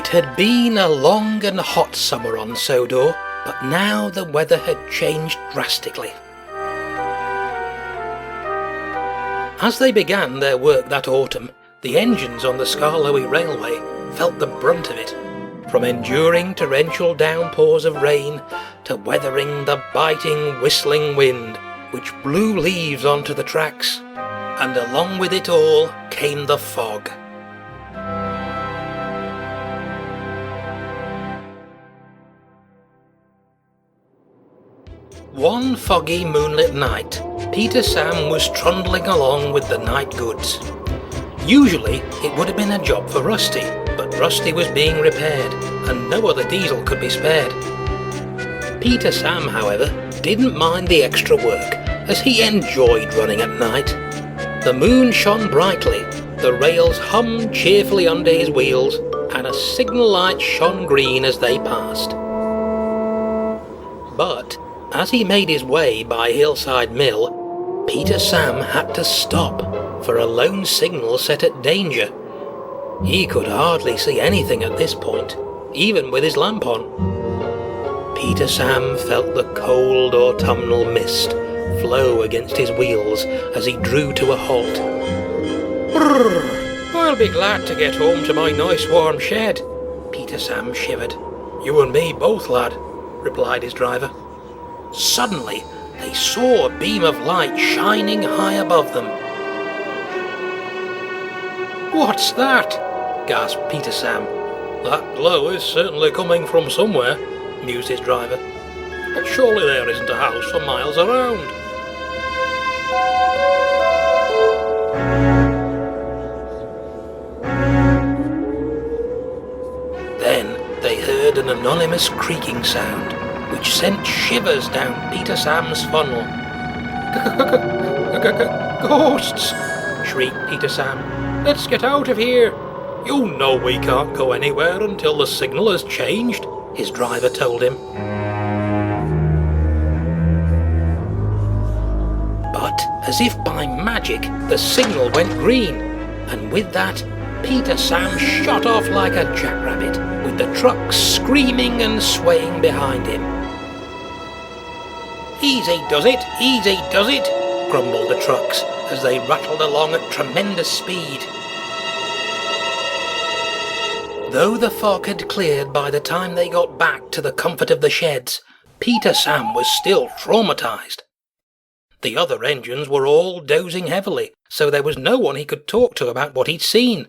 It had been a long and hot summer on Sodor, but now the weather had changed drastically. As they began their work that autumn, the engines on the Skarloey Railway felt the brunt of it, from enduring torrential downpours of rain to weathering the biting, whistling wind which blew leaves onto the tracks, and along with it all came the fog. One foggy moonlit night, Peter Sam was trundling along with the night goods. Usually it would have been a job for Rusty, but Rusty was being repaired and no other diesel could be spared. Peter Sam, however, didn't mind the extra work, as he enjoyed running at night. The moon shone brightly, the rails hummed cheerfully under his wheels, and a signal light shone green as they passed. But as he made his way by Hillside Mill, Peter Sam had to stop, for a lone signal set at danger. He could hardly see anything at this point, even with his lamp on. Peter Sam felt the cold autumnal mist flow against his wheels as he drew to a halt. "Brrr, I'll be glad to get home to my nice warm shed," Peter Sam shivered. "You and me both, lad," replied his driver. Suddenly, they saw a beam of light shining high above them. "What's that?" gasped Peter Sam. "That glow is certainly coming from somewhere," mused his driver. "But surely there isn't a house for miles around." Then they heard an anonymous creaking sound, which sent shivers down Peter Sam's funnel. "Ghosts!" shrieked Peter Sam. "Let's get out of here!" "You know we can't go anywhere until the signal has changed," his driver told him. But, as if by magic, the signal went green, and with that, Peter Sam shot off like a jackrabbit, with the truck screaming and swaying behind him. "Easy does it, grumbled the trucks as they rattled along at tremendous speed. Though the fog had cleared by the time they got back to the comfort of the sheds, Peter Sam was still traumatized. The other engines were all dozing heavily, so there was no one he could talk to about what he'd seen.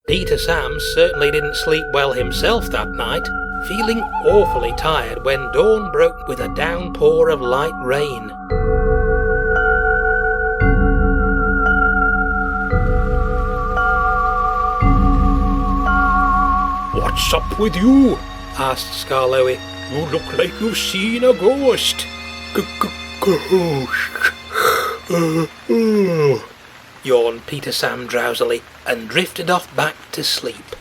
Peter Sam certainly didn't sleep well himself that night, feeling awfully tired when dawn broke with a downpour of light rain. "What's up with you?" asked Skarloey. "You look like you've seen a ghost." "Ghost?" yawned Peter Sam drowsily and drifted off back to sleep.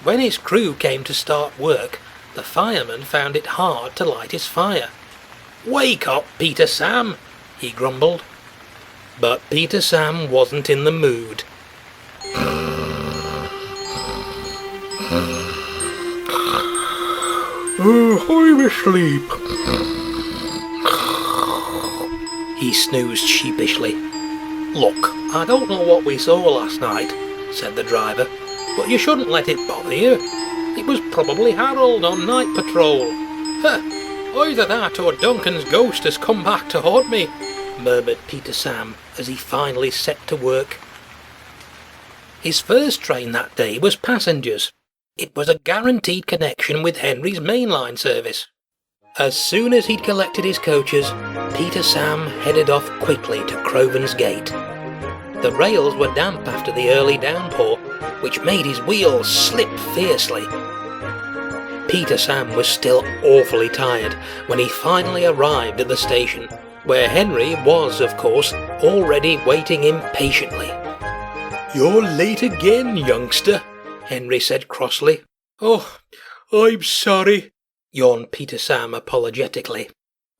When his crew came to start work, the fireman found it hard to light his fire. "Wake up, Peter Sam," he grumbled. But Peter Sam wasn't in the mood. "I'm asleep," he snoozed sheepishly. "Look, I don't know what we saw last night," said the driver, "but you shouldn't let it bother you. It was probably Harold on night patrol." "Either that or Duncan's ghost has come back to haunt me," murmured Peter Sam as he finally set to work. His first train that day was passengers. It was a guaranteed connection with Henry's mainline service. As soon as he'd collected his coaches, Peter Sam headed off quickly to Crovan's Gate. The rails were damp after the early downpour, which made his wheels slip fiercely. Peter Sam was still awfully tired when he finally arrived at the station, where Henry was, of course, already waiting impatiently. "You're late again, youngster," Henry said crossly. "Oh, I'm sorry," yawned Peter Sam apologetically.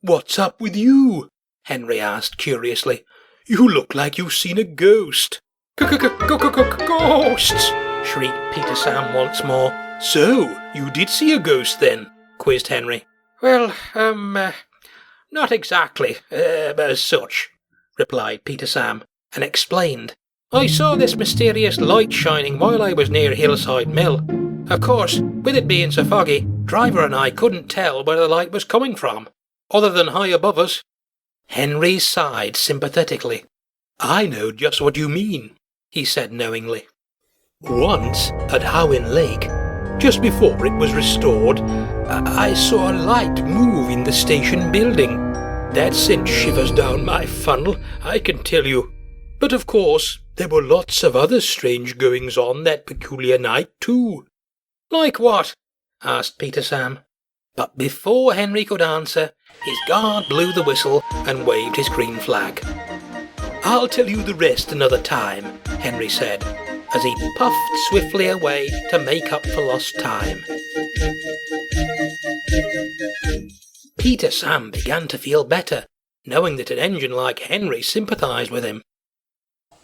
"What's up with you?" Henry asked curiously. "You look like you've seen a ghost." "Ghosts!" shrieked Peter Sam once more. "So, you did see a ghost then?" quizzed Henry. "Well, not exactly, as such," replied Peter Sam, and explained. "I saw this mysterious light shining while I was near Hillside Mill. Of course, with it being so foggy, Driver and I couldn't tell where the light was coming from, other than high above us." Henry sighed sympathetically. "I know just what you mean," he said knowingly. "Once, at Howin Lake, just before it was restored, I saw a light move in the station building. That sent shivers down my funnel, I can tell you. But of course, there were lots of other strange goings-on that peculiar night too." "Like what?" asked Peter Sam. But before Henry could answer, his guard blew the whistle and waved his green flag. "I'll tell you the rest another time," Henry said, as he puffed swiftly away to make up for lost time. Peter Sam began to feel better, knowing that an engine like Henry sympathised with him.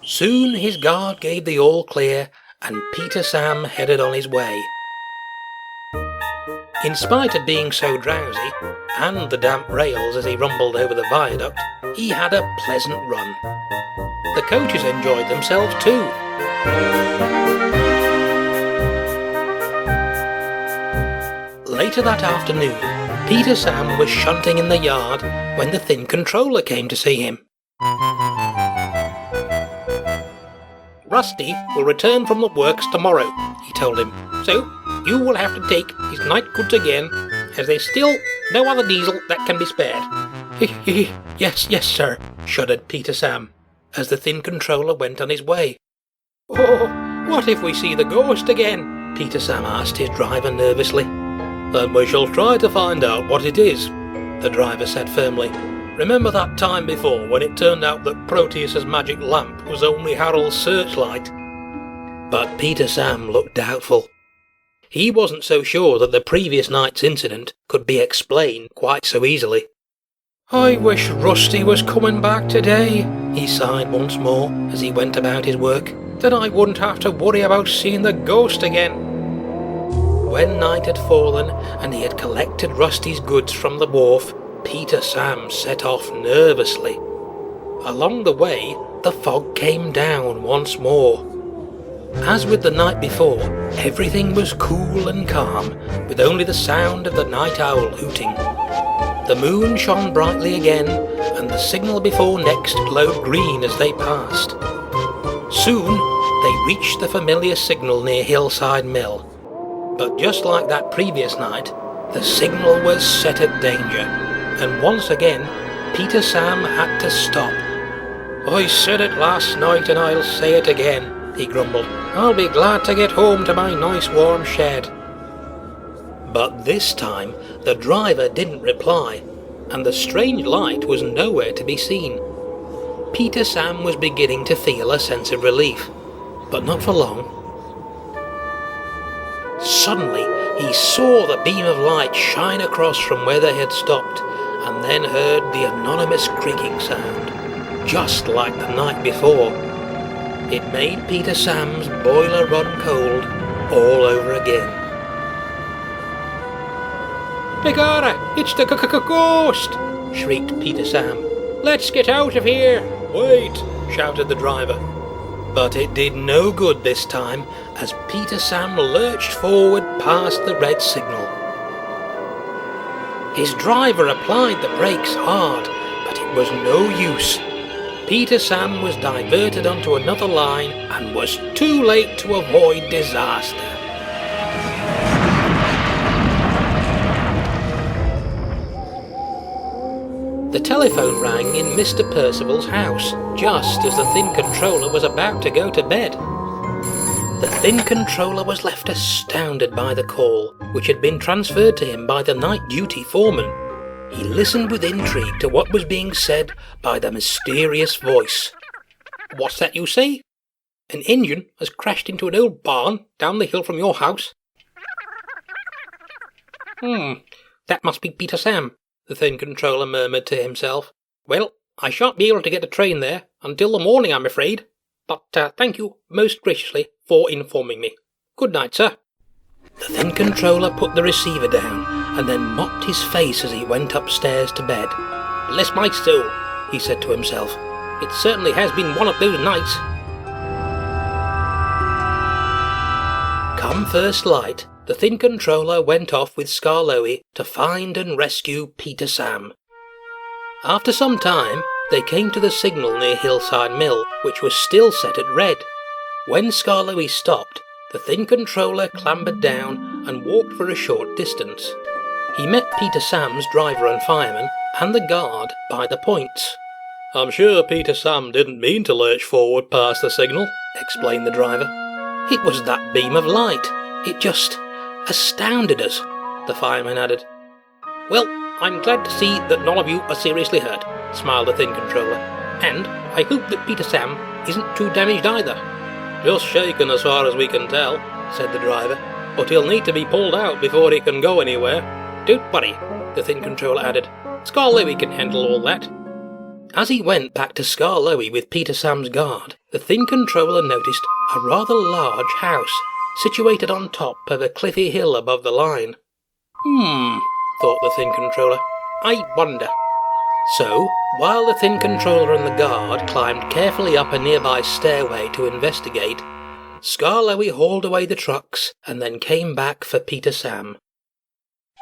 Soon his guard gave the all clear, and Peter Sam headed on his way. In spite of being so drowsy, and the damp rails as he rumbled over the viaduct, he had a pleasant run. The coaches enjoyed themselves too. Later that afternoon, Peter Sam was shunting in the yard when the thin controller came to see him. "Rusty will return from the works tomorrow," he told him, "so you will have to take his night goods again, as there's still no other diesel that can be spared." Yes, sir," shuddered Peter Sam, as the thin controller went on his way. "Oh, what if we see the ghost again?" Peter Sam asked his driver nervously. "Then we shall try to find out what it is," the driver said firmly. "Remember that time before when it turned out that Proteus's magic lamp was only Harold's searchlight?" But Peter Sam looked doubtful. He wasn't so sure that the previous night's incident could be explained quite so easily. "I wish Rusty was coming back today," he sighed once more as he went about his work. "Then I wouldn't have to worry about seeing the ghost again." When night had fallen and he had collected Rusty's goods from the wharf, Peter Sam set off nervously. Along the way, the fog came down once more. As with the night before, everything was cool and calm, with only the sound of the night owl hooting. The moon shone brightly again, and the signal before next glowed green as they passed. Soon, they reached the familiar signal near Hillside Mill. But just like that previous night, the signal was set at danger, and once again, Peter Sam had to stop. "I said it last night and I'll say it again," he grumbled. "I'll be glad to get home to my nice warm shed." But this time, the driver didn't reply, and the strange light was nowhere to be seen. Peter Sam was beginning to feel a sense of relief, but not for long. Suddenly, he saw the beam of light shine across from where they had stopped, and then heard the anonymous creaking sound, just like the night before. It made Peter Sam's boiler run cold all over again. "Begorra, it's the ghost!" shrieked Peter Sam. "Let's get out of here!" "Wait!" shouted the driver. But it did no good this time, as Peter Sam lurched forward past the red signal. His driver applied the brakes hard, but it was no use. Peter Sam was diverted onto another line and was too late to avoid disaster. The telephone rang in Mr. Percival's house, just as the thin controller was about to go to bed. The thin controller was left astounded by the call, which had been transferred to him by the night duty foreman. He listened with intrigue to what was being said by the mysterious voice. "What's that you say? An engine has crashed into an old barn down the hill from your house?" That must be Peter Sam," the thin controller murmured to himself. "Well, I shan't be able to get a train there until the morning, I'm afraid, but thank you most graciously for informing me." Good night, sir." The thin controller put the receiver down and then mopped his face as he went upstairs to bed. "Bless my soul," he said to himself. "It certainly has been one of those nights." Come first light, the thin controller went off with Skarloey to find and rescue Peter Sam. After some time, they came to the signal near Hillside Mill, which was still set at red. When Skarloey stopped, the thin controller clambered down and walked for a short distance. He met Peter Sam's driver and fireman and the guard by the points. "I'm sure Peter Sam didn't mean to lurch forward past the signal," explained the driver. "It was that beam of light. It just astounded us," the fireman added. "Well, I'm glad to see that none of you are seriously hurt," smiled the thin controller. "And I hope that Peter Sam isn't too damaged either." "Just shaken as far as we can tell," said the driver. "But he'll need to be pulled out before he can go anywhere." "Don't worry," the thin controller added. "Skarloey can handle all that." As he went back to Skarloey with Peter Sam's guard, the thin controller noticed a rather large house, situated on top of a cliffy hill above the line. Thought the thin controller. "I wonder." So, while the thin controller and the guard climbed carefully up a nearby stairway to investigate, Skarloey hauled away the trucks and then came back for Peter Sam.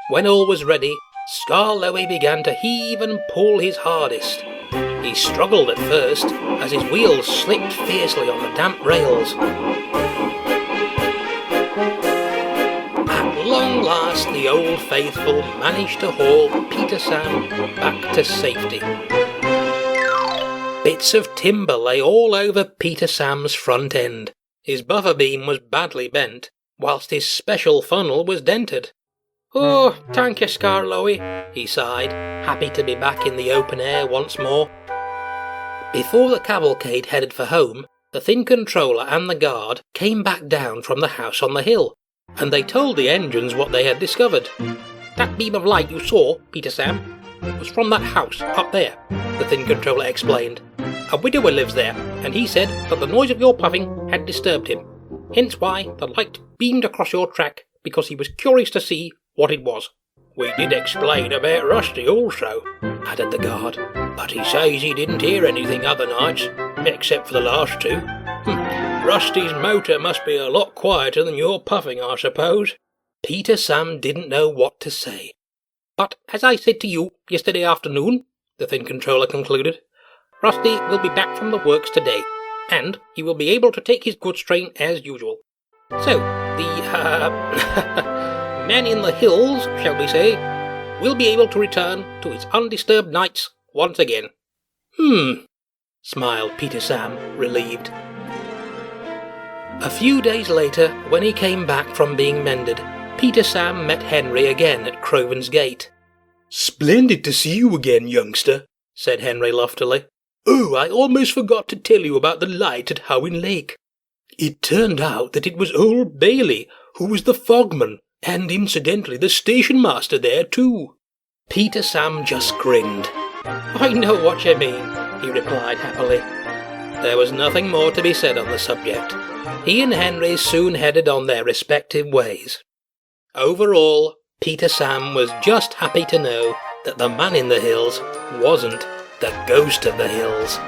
When all was ready, Skarloey began to heave and pull his hardest. He struggled at first, as his wheels slipped fiercely on the damp rails. At long last, the Old Faithful managed to haul Peter Sam back to safety. Bits of timber lay all over Peter Sam's front end. His buffer beam was badly bent, whilst his special funnel was dented. "Oh, thank you, Skarloey," he sighed, happy to be back in the open air once more. Before the cavalcade headed for home, the thin controller and the guard came back down from the house on the hill, and they told the engines what they had discovered. "That beam of light you saw, Peter Sam, was from that house up there," the thin controller explained. "A widower lives there, and he said that the noise of your puffing had disturbed him. Hence why the light beamed across your track, because he was curious to see what it was." "We did explain about Rusty also," added the guard, "but he says he didn't hear anything other nights, except for the last two. Rusty's motor must be a lot quieter than your puffing, I suppose." Peter Sam didn't know what to say. "But as I said to you yesterday afternoon," the thin controller concluded, "Rusty will be back from the works today, and he will be able to take his goods train as usual. So, the, man in the hills, shall we say, will be able to return to his undisturbed nights once again." Smiled Peter Sam, relieved. A few days later, when he came back from being mended, Peter Sam met Henry again at Crovan's gate. "Splendid to see you again, youngster," said Henry loftily. "Oh, I almost forgot to tell you about the light at Howin Lake. It turned out that it was old Bailey, who was the fogman, and incidentally the station master there too." Peter Sam just grinned. "I know what you mean," he replied happily. There was nothing more to be said on the subject. He and Henry soon headed on their respective ways. Overall, Peter Sam was just happy to know that the man in the hills wasn't the ghost of the hills.